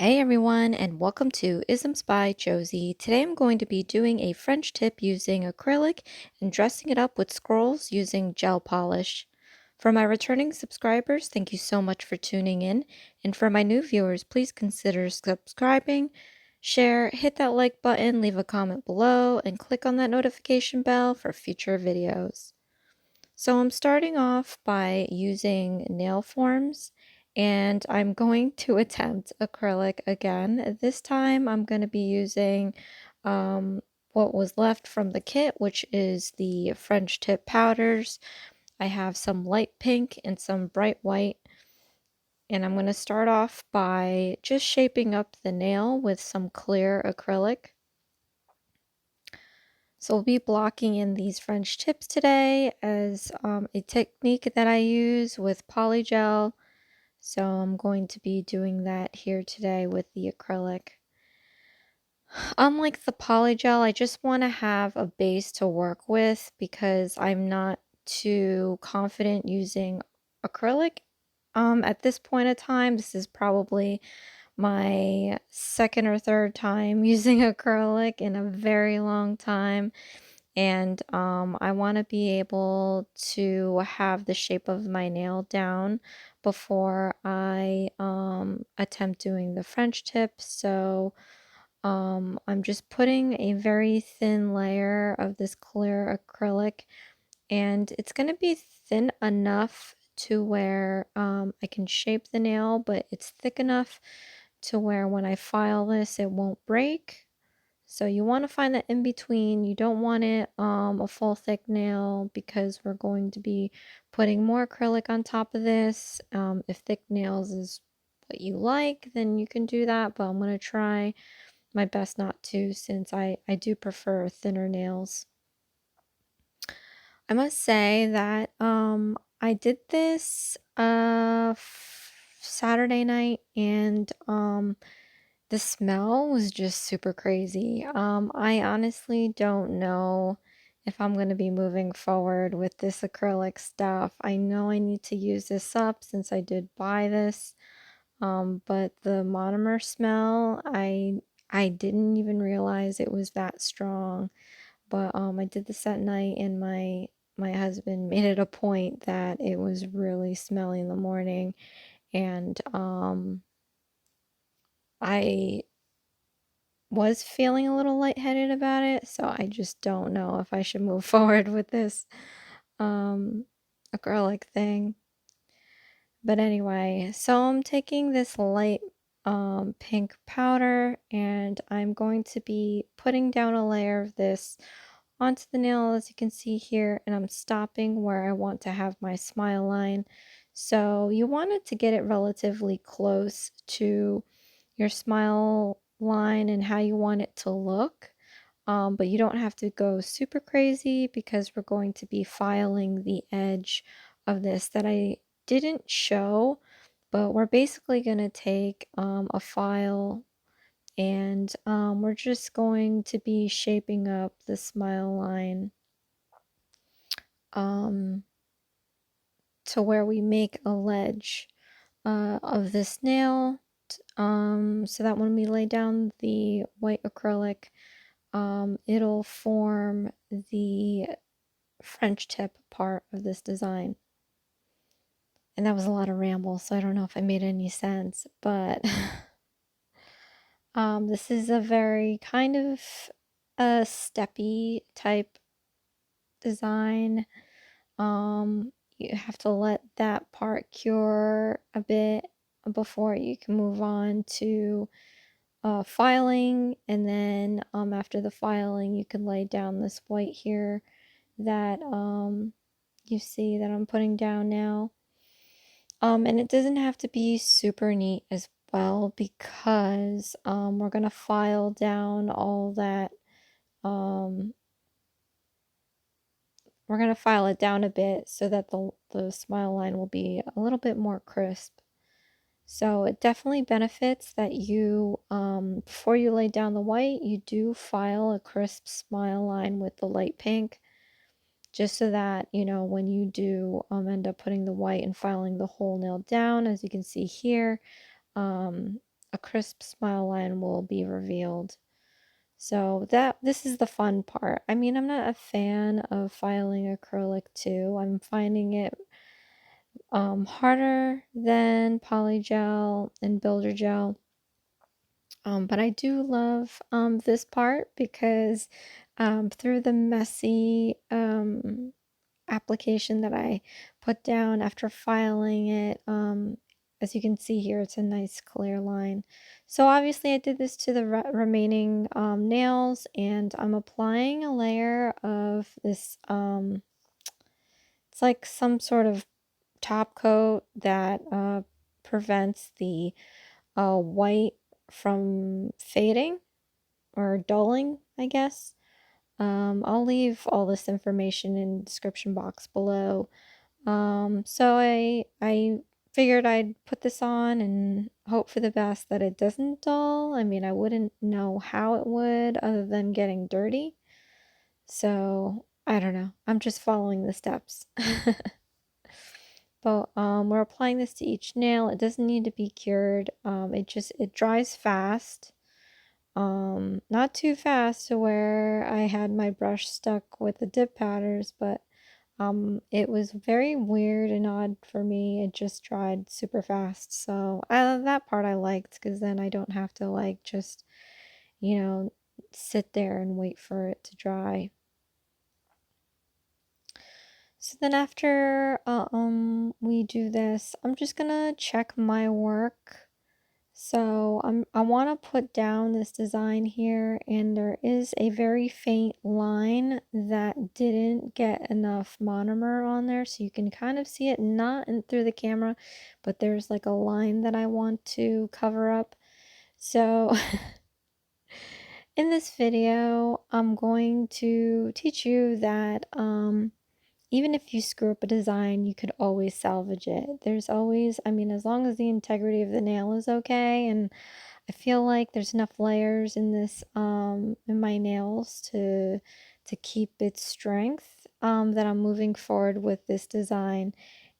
Hey everyone, and welcome to Isms by Josie. Today I'm going to be doing a French tip using acrylic and dressing it up with scrolls using gel polish. For my returning subscribers, thank you so much for tuning in. And for my new viewers, please consider subscribing, share, hit that like button, leave a comment below, and click on that notification bell for future videos. So I'm starting off by using nail forms, and I'm going to attempt acrylic again. This time I'm going to be using what was left from the kit, which is the French tip powders. I have some light pink and some bright white, and I'm going to start off by just shaping up the nail with some clear acrylic. So we'll be blocking in these French tips today as a technique that I use with polygel. So I'm going to be doing that here today with the acrylic. Unlike the polygel, I just want to have a base to work with because I'm not too confident using acrylic. At this point in time, this is probably my second or third time using acrylic in a very long time. And I want to be able to have the shape of my nail down before I attempt doing the French tip. So I'm just putting a very thin layer of this clear acrylic, and it's going to be thin enough to where I can shape the nail, but it's thick enough to where when I file this, it won't break. So you want to find that in between. You don't want it a full thick nail because we're going to be putting more acrylic on top of this. If thick nails is what you like, then you can do that, but I'm going to try my best not to since I do prefer thinner nails. I must say that I did this Saturday night, and the smell was just super crazy. I honestly don't know if I'm going to be moving forward with this acrylic stuff. I know I need to use this up since I did buy this, but the monomer smell, I didn't even realize it was that strong. But I did this at night, and my husband made it a point that it was really smelly in the morning, and I was feeling a little lightheaded about it, so I just don't know if I should move forward with this um acrylic thing. But anyway, so I'm taking this light pink powder, and I'm going to be putting down a layer of this onto the nail, as you can see here, and I'm stopping where I want to have my smile line. So you wanted to get it relatively close to your smile line and how you want it to look. But you don't have to go super crazy because we're going to be filing the edge of this that I didn't show, but we're basically going to take a file, and we're just going to be shaping up the smile line um, to where we make a ledge of this nail, so that when we lay down the white acrylic, it'll form the French tip part of this design. And that was a lot of ramble, so I don't know if I made any sense, but this is a very kind of a steppy type design. You have to let that part cure a bit before you can move on to filing, and then after the filing you can lay down this white here that you see that I'm putting down now. And it doesn't have to be super neat as well because we're gonna file down all that. We're gonna file it down a bit so that the smile line will be a little bit more crisp. So it definitely benefits that you, before you lay down the white, you do file a crisp smile line with the light pink, just so that, you know, when you do end up putting the white and filing the whole nail down, as you can see here, a crisp smile line will be revealed. So this is the fun part. I mean, I'm not a fan of filing acrylic too. I'm finding it harder than polygel and builder gel. But I do love this part because through the messy application that I put down after filing it, as you can see here, it's a nice clear line. So obviously I did this to the remaining nails, and I'm applying a layer of this, it's like some sort of top coat that prevents the white from fading or dulling, I guess. I'll leave all this information in the description box below. So I figured I'd put this on and hope for the best that it doesn't dull. I mean, I wouldn't know how it would other than getting dirty. So I don't know. I'm just following the steps. But we're applying this to each nail. It doesn't need to be cured. It dries fast. Not too fast to where I had my brush stuck with the dip powders, but it was very weird and odd for me. It just dried super fast. So that part I liked, because then I don't have to like just, you know, sit there and wait for it to dry. So then after we do this, I'm just gonna check my work. So I want to put down this design here, and there is a very faint line that didn't get enough monomer on there, so you can kind of see it not in, through the camera, but there's like a line that I want to cover up. So in this video, I'm going to teach you that even if you screw up a design, you could always salvage it. There's always, I mean, as long as the integrity of the nail is okay, and I feel like there's enough layers in this, in my nails to keep its strength, that I'm moving forward with this design.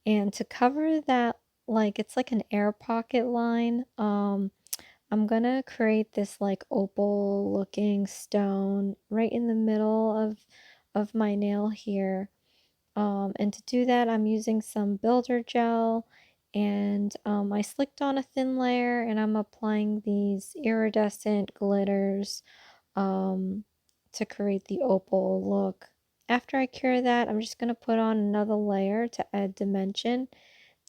And to cover that, like, it's like an air pocket line, I'm gonna create this like opal looking stone right in the middle of my nail here. And to do that, I'm using some builder gel, and I slicked on a thin layer, and I'm applying these iridescent glitters to create the opal look. After I cure that, I'm just going to put on another layer to add dimension.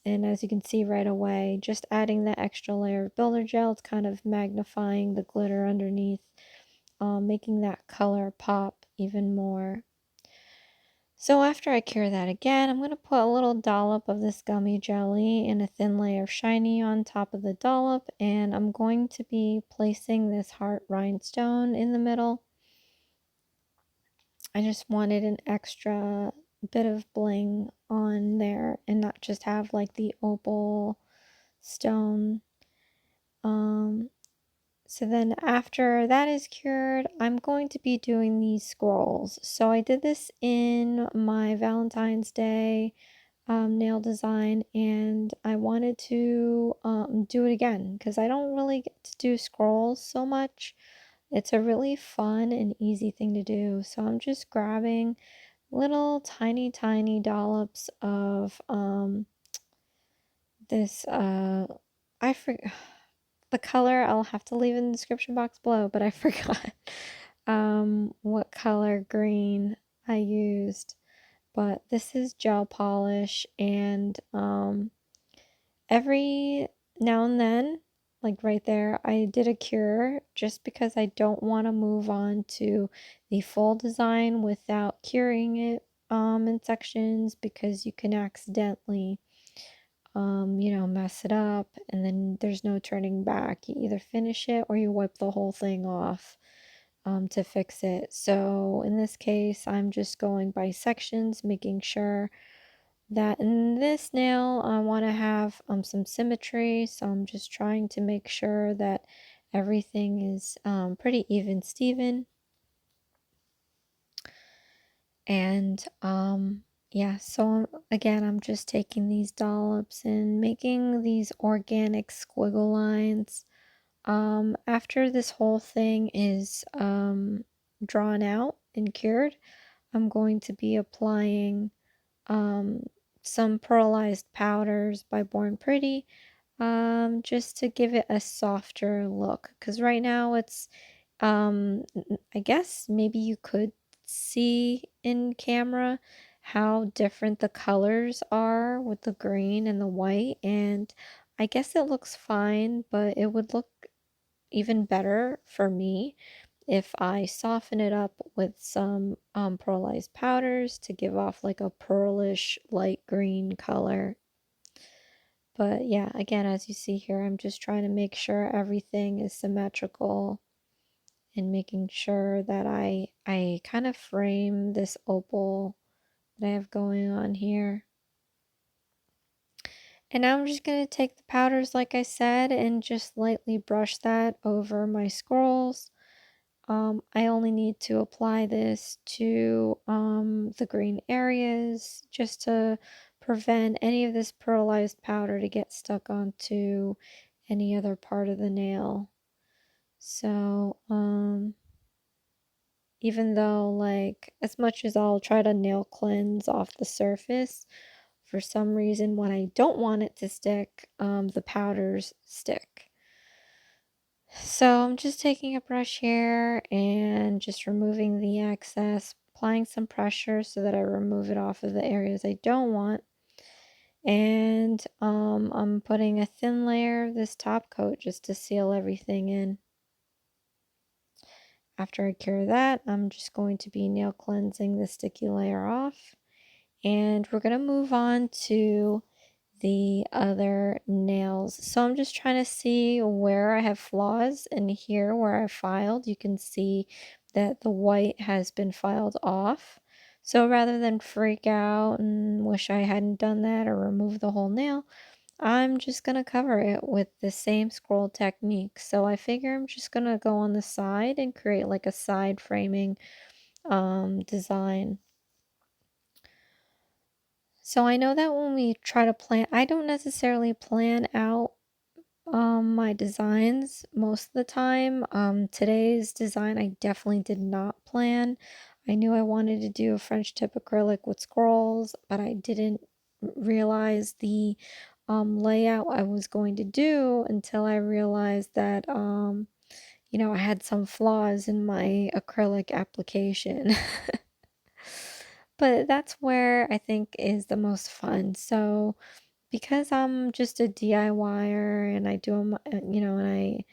And as you can see right away, just adding that extra layer of builder gel, it's kind of magnifying the glitter underneath, making that color pop even more. So after I cure that again, I'm going to put a little dollop of this gummy jelly and a thin layer of shiny on top of the dollop, and I'm going to be placing this heart rhinestone in the middle. I just wanted an extra bit of bling on there and not just have like the opal stone. So then after that is cured, I'm going to be doing these scrolls. So I did this in my Valentine's Day nail design, and I wanted to do it again because I don't really get to do scrolls so much. It's a really fun and easy thing to do. So I'm just grabbing little tiny dollops of this I forget the color. I'll have to leave it in the description box below, but I forgot what color green I used. But this is gel polish, and every now and then, like right there, I did a cure just because I don't want to move on to the full design without curing it in sections, because you can accidentally mess it up, and then there's no turning back. You either finish it or you wipe the whole thing off to fix it. So in this case, I'm just going by sections, making sure that in this nail I want to have some symmetry. So I'm just trying to make sure that everything is pretty even Steven. And yeah, so again, I'm just taking these dollops and making these organic squiggle lines After this whole thing is drawn out and cured, I'm going to be applying um, some Pearlized Powders by Born Pretty, just to give it a softer look. Because right now it's, I guess maybe you could see in camera how different the colors are with the green and the white, and I guess it looks fine, but it would look even better for me if I soften it up with some pearlized powders to give off like a pearlish light green color. But yeah, again, as you see here, I'm just trying to make sure everything is symmetrical and making sure that I kind of frame this opal that I have going on here. And now I'm just going to take the powders, like I said, and just lightly brush that over my scrolls. I only need to apply this to the green areas just to prevent any of this pearlized powder to get stuck onto any other part of the nail. So, even though, like, as much as I'll try to nail cleanse off the surface, for some reason, when I don't want it to stick, the powders stick. So I'm just taking a brush here and just removing the excess, applying some pressure so that I remove it off of the areas I don't want. And I'm putting a thin layer of this top coat just to seal everything in. After I cure that, I'm just going to be nail cleansing the sticky layer off. And we're going to move on to the other nails. So I'm just trying to see where I have flaws, and here where I filed, you can see that the white has been filed off. So rather than freak out and wish I hadn't done that or remove the whole nail, I'm just going to cover it with the same scroll technique. So I figure I'm just going to go on the side and create like a side framing design. So I know that when we try to plan, I don't necessarily plan out my designs most of the time. Today's design I definitely did not plan. I knew I wanted to do a French tip acrylic with scrolls, but I didn't realize the layout I was going to do until I realized that I had some flaws in my acrylic application. But that's where I think is the most fun. So because I'm just a DIYer and I do them, and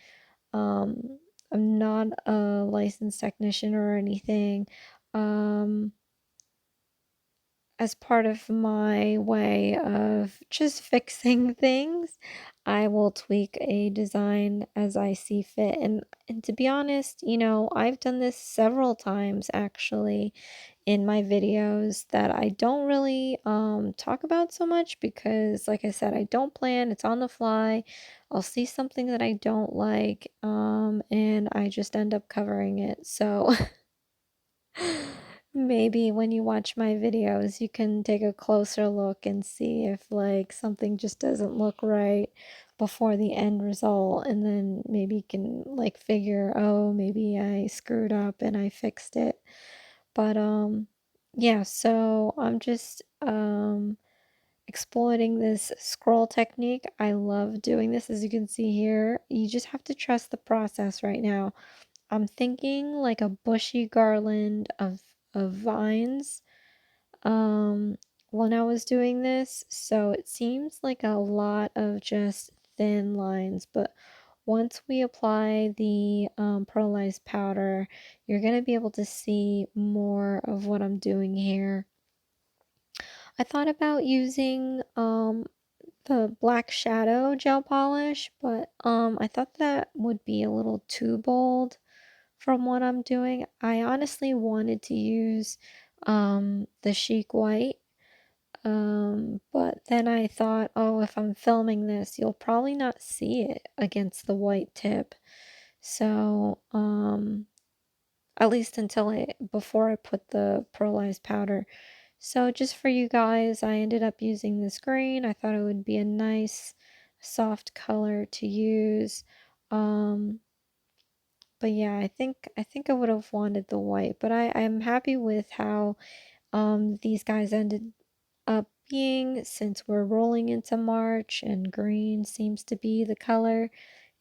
I'm not a licensed technician or anything. Um, as part of my way of just fixing things, I will tweak a design as I see fit. And to be honest, I've done this several times actually in my videos that I don't really talk about so much because like I said, I don't plan, it's on the fly. I'll see something that I don't like and I just end up covering it. So maybe when you watch my videos, you can take a closer look and see if like something just doesn't look right before the end result, and then maybe you can like figure, oh, maybe I screwed up and I fixed it. But yeah, so I'm just exploiting this scroll technique. I love doing this, as you can see here. You just have to trust the process right now. I'm thinking like a bushy garland of vines when I was doing this. So it seems like a lot of just thin lines, but once we apply the pearlized powder, you're going to be able to see more of what I'm doing here. I thought about using the black shadow gel polish, but I thought that would be a little too bold from what I'm doing. I honestly wanted to use the chic white, but then I thought, oh, if I'm filming this, you'll probably not see it against the white tip. So, at least before I put the pearlized powder. So just for you guys, I ended up using this green. I thought it would be a nice soft color to use. But yeah, I think I would have wanted the white, but I'm happy with how these guys ended up being, since we're rolling into March and green seems to be the color,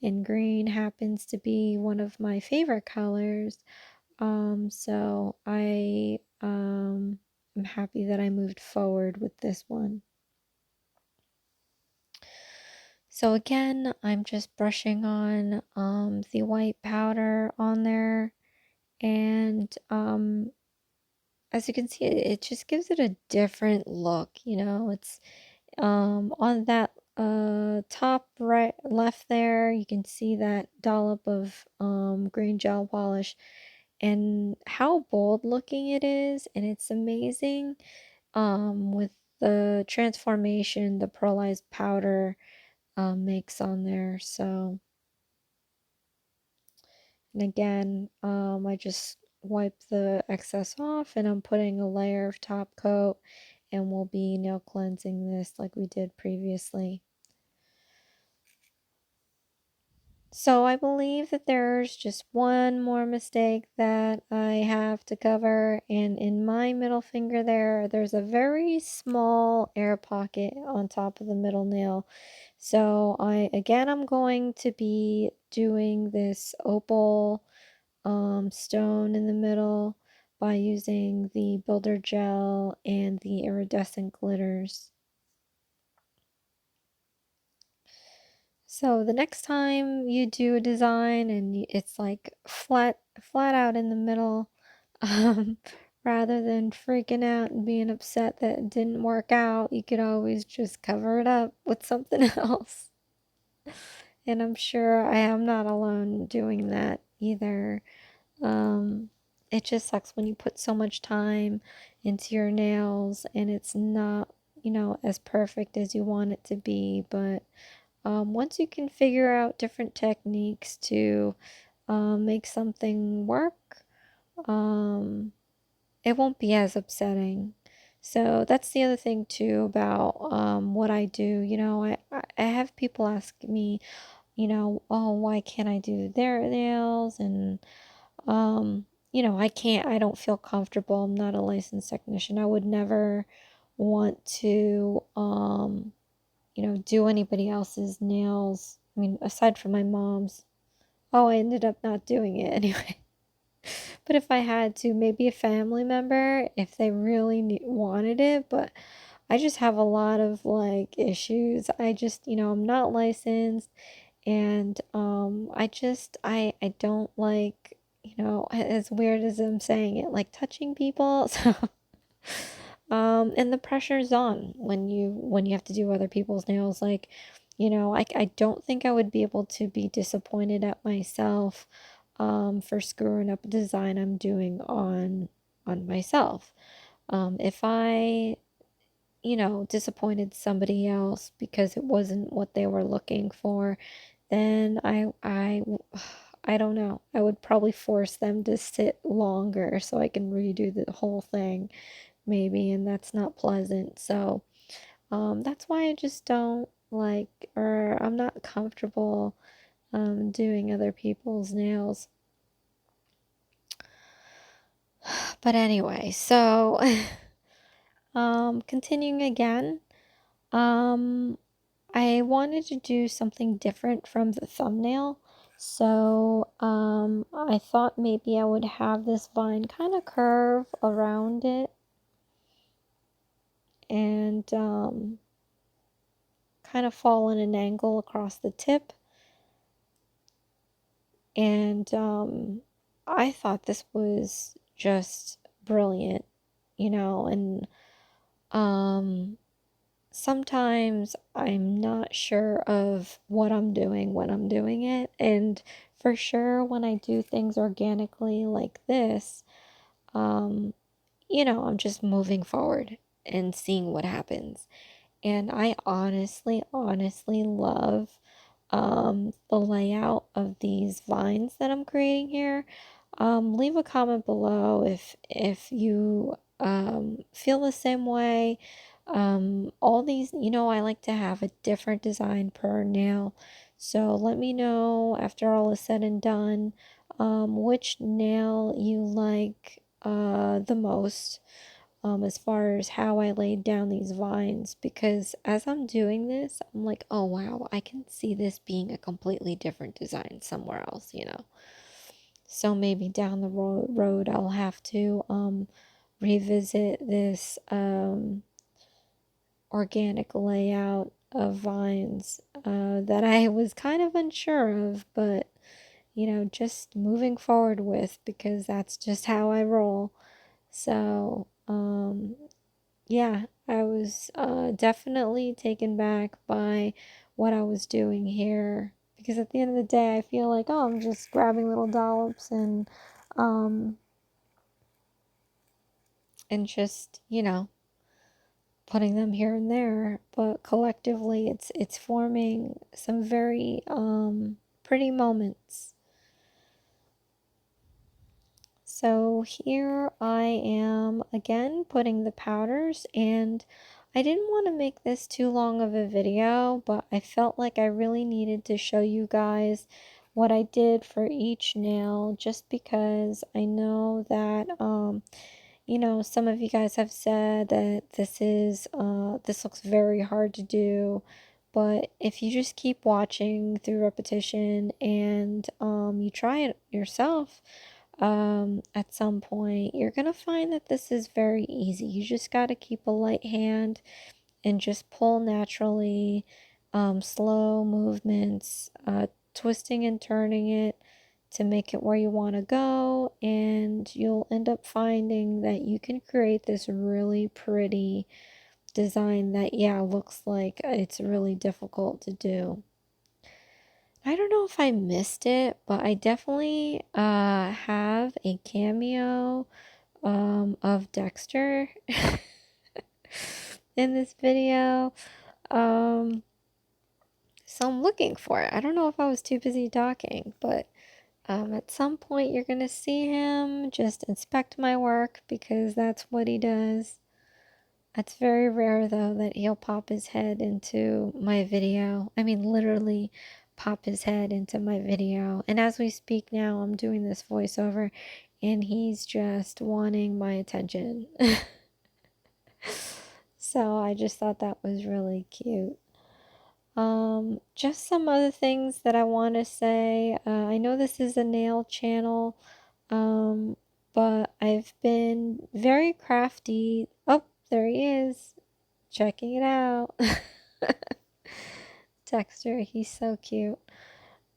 and green happens to be one of my favorite colors. So I'm happy that I moved forward with this one. So again, I'm just brushing on the white powder on there, and as you can see, it just gives it a different look, you know. It's on that top right left there, you can see that dollop of green gel polish and how bold looking it is, and it's amazing with the transformation the pearlized powder makes on there. So, and again, I just wipe the excess off, and I'm putting a layer of top coat, and we'll be nail cleansing this like we did previously. So I believe that there's just one more mistake that I have to cover, and in my middle finger there's a very small air pocket on top of the middle nail. So I'm going to be doing this opal stone in the middle by using the builder gel and the iridescent glitters. So the next time you do a design and it's like flat out in the middle, um, rather than freaking out and being upset that it didn't work out, you could always just cover it up with something else. And I'm sure I am not alone doing that either. Um, it just sucks when you put so much time into your nails and it's not, as perfect as you want it to be. But once you can figure out different techniques to make something work, it won't be as upsetting. So that's the other thing too about what I do. I have people ask me, oh, why can't I do their nails? And I don't feel comfortable. I'm not a licensed technician. I would never want to do anybody else's nails. I mean, aside from my mom's. Oh, I ended up not doing it anyway. But if I had to, maybe a family member, if they really wanted it. But I just have a lot of like issues. I just, I'm not licensed, and I don't like, as weird as I'm saying it, like touching people. So and the pressure's on when you have to do other people's nails. Like, I don't think I would be able to be disappointed at myself for screwing up a design I'm doing on myself. If I, disappointed somebody else because it wasn't what they were looking for, then I don't know. I would probably force them to sit longer so I can redo the whole thing, maybe, and that's not pleasant. So, that's why I just don't like, or I'm not comfortable doing other people's nails. But anyway, so continuing again, um, I wanted to do something different from the thumbnail. So, I thought maybe I would have this vine kind of curve around it and kind of fall in an angle across the tip. And I thought this was just brilliant, and um, sometimes I'm not sure of what I'm doing when I'm doing it. And for sure, when I do things organically like this, um, I'm just moving forward and seeing what happens. And I honestly love the layout of these vines that I'm creating here. Leave a comment below if you feel the same way. All these, I like to have a different design per nail. So let me know after all is said and done, which nail you like the most, as far as how I laid down these vines, because as I'm doing this, I'm like, oh wow, I can see this being a completely different design somewhere else, you know. So maybe down the road I'll have to revisit this organic layout of vines that I was kind of unsure of, but you know, just moving forward with, because that's just how I roll. So, yeah, I was definitely taken back by what I was doing here, because at the end of the day, I feel like, oh, I'm just grabbing little dollops um, and just, you know, putting them here and there, but collectively it's forming some very pretty moments. So here I am again putting the powders, and I didn't want to make this too long of a video, but I felt like I really needed to show you guys what I did for each nail, just because I know that you know, some of you guys have said that this looks very hard to do, but if you just keep watching through repetition and you try it yourself, at some point you're gonna find that this is very easy. You just gotta keep a light hand and just pull naturally, slow movements, twisting and turning it to make it where you want to go, and you'll end up finding that you can create this really pretty design that, yeah, looks like it's really difficult to do. I don't know if I missed it, but I definitely have a cameo of Dexter in this video. Um, so I'm looking for it. I don't know if I was too busy talking, but at some point you're gonna see him. Just inspect my work, because that's what he does. It's very rare though that he'll pop his head into my video. I mean, literally pop his head into my video. And as we speak now, I'm doing this voiceover and he's just wanting my attention. So I just thought that was really cute. Just some other things that I want to say. I know this is a nail channel, um, but I've been very crafty. Oh, there he is, checking it out. Dexter, he's so cute.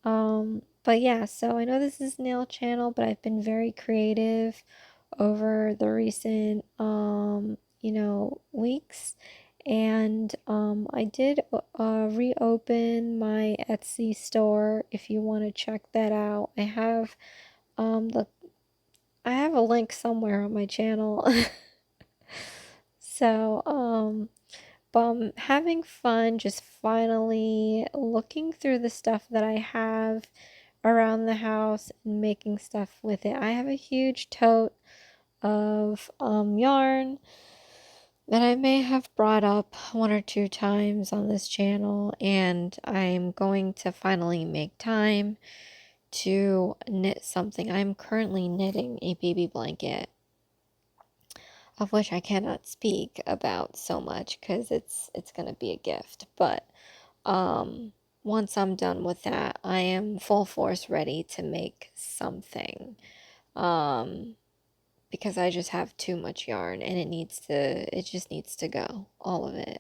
But yeah, so I know this is nail channel, but I've been very creative over the recent, you know, weeks. And I did reopen my Etsy store if you want to check that out. The I have a link somewhere on my channel. So, but I'm having fun just finally looking through the stuff that I have around the house and making stuff with it. I have a huge tote of yarn that I may have brought up one or two times on this channel, and I'm going to finally make time to knit something. I'm currently knitting a baby blanket, of which I cannot speak about so much because it's gonna be a gift. But once I'm done with that, I am full force ready to make something. Um, because I just have too much yarn and it just needs to go, all of it.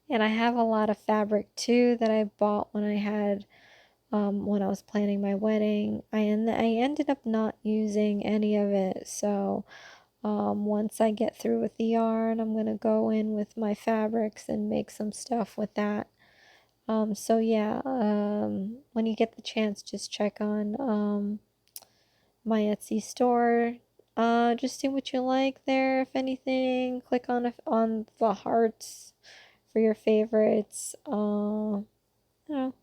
And I have a lot of fabric too that I bought when I was planning my wedding. I ended up not using any of it, so once I get through with the yarn, I'm gonna go in with my fabrics and make some stuff with that. So yeah, when you get the chance, just check on my Etsy store. Just see what you like there. If anything, click on the hearts for your favorites. You know,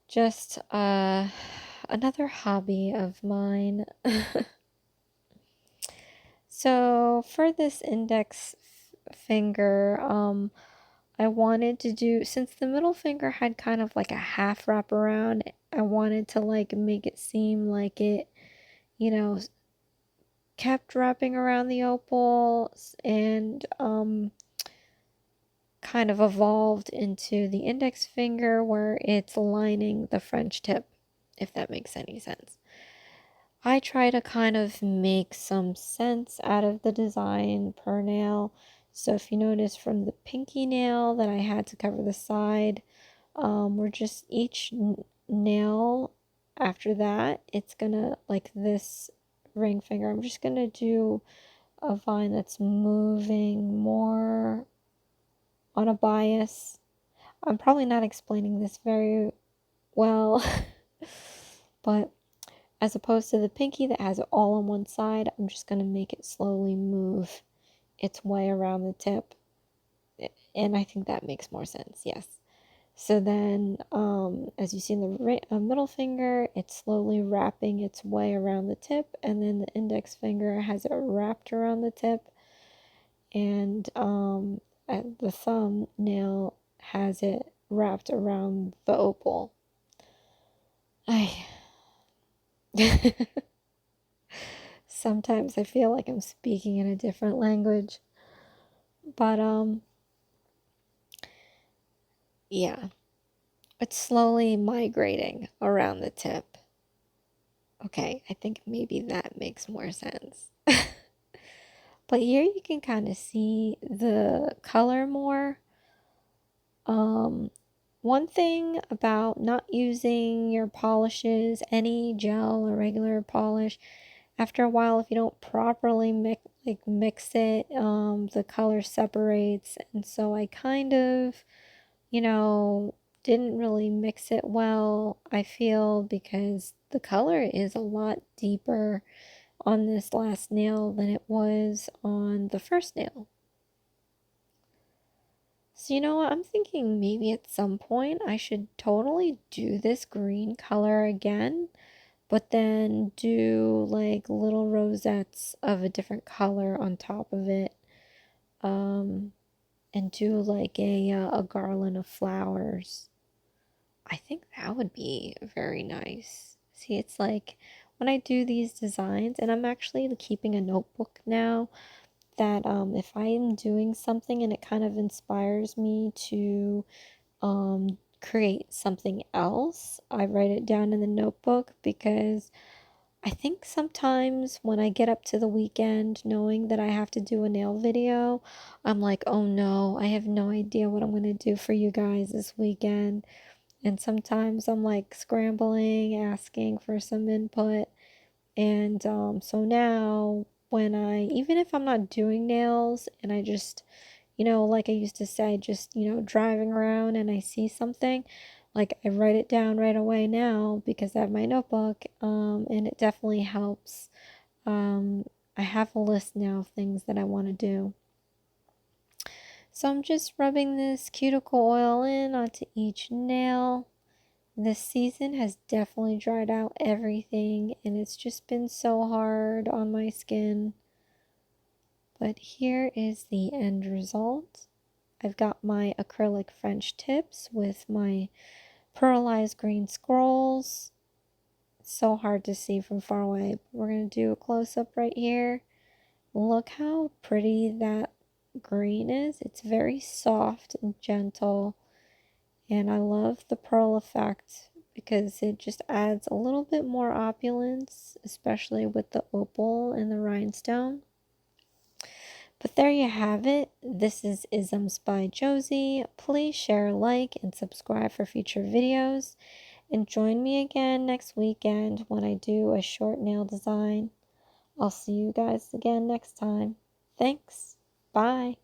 just another hobby of mine. So for this index finger, I wanted to do, since the middle finger had kind of like a half wrap around, I wanted to like make it seem like it, you know, kept wrapping around the opal and kind of evolved into the index finger where it's lining the French tip, if that makes any sense. I try to kind of make some sense out of the design per nail. So if you notice from the pinky nail that I had to cover the side, we're just each nail after that, it's gonna, like this ring finger, I'm just gonna do a vine that's moving more on a bias. I'm probably not explaining this very well, but as opposed to the pinky that has it all on one side, I'm just going to make it slowly move its way around the tip. And I think that makes more sense, yes. So then, as you see in the middle finger, it's slowly wrapping its way around the tip, and then the index finger has it wrapped around the tip, and the thumbnail has it wrapped around the opal. Sometimes I feel like I'm speaking in a different language, but yeah, it's slowly migrating around the tip. Okay, I think maybe that makes more sense. But here you can kind of see the color more. One thing about not using your polishes, any gel or regular polish, after a while, if you don't properly mix it, the color separates. And so I kind of, didn't really mix it well, I feel, because the color is a lot deeper on this last nail than it was on the first nail. So you know what, I'm thinking maybe at some point I should totally do this green color again, but then do like little rosettes of a different color on top of it, and do like a garland of flowers. I think that would be very nice. See, it's like when I do these designs, and I'm actually keeping a notebook now, that if I'm doing something and it kind of inspires me to create something else, I write it down in the notebook, because I think sometimes when I get up to the weekend knowing that I have to do a nail video, I'm like, oh no, I have no idea what I'm going to do for you guys this weekend. And sometimes I'm like scrambling, asking for some input. And so now when even if I'm not doing nails and I just, like I used to say, just, driving around and I see something, like I write it down right away now because I have my notebook, and it definitely helps. I have a list now of things that I want to do. So I'm just rubbing this cuticle oil in onto each nail. This season has definitely dried out everything, and it's just been so hard on my skin. But here is the end result. I've got my acrylic French tips with my pearlized green scrolls. It's so hard to see from far away, but we're going to do a close-up right here. Look how pretty that green is. It's very soft and gentle, and I love the pearl effect because it just adds a little bit more opulence, especially with the opal and the rhinestone. But there you have it. This is Isms by Josie. Please share, like, and subscribe for future videos. And join me again next weekend when I do a short nail design. I'll see you guys again next time. Thanks. Bye.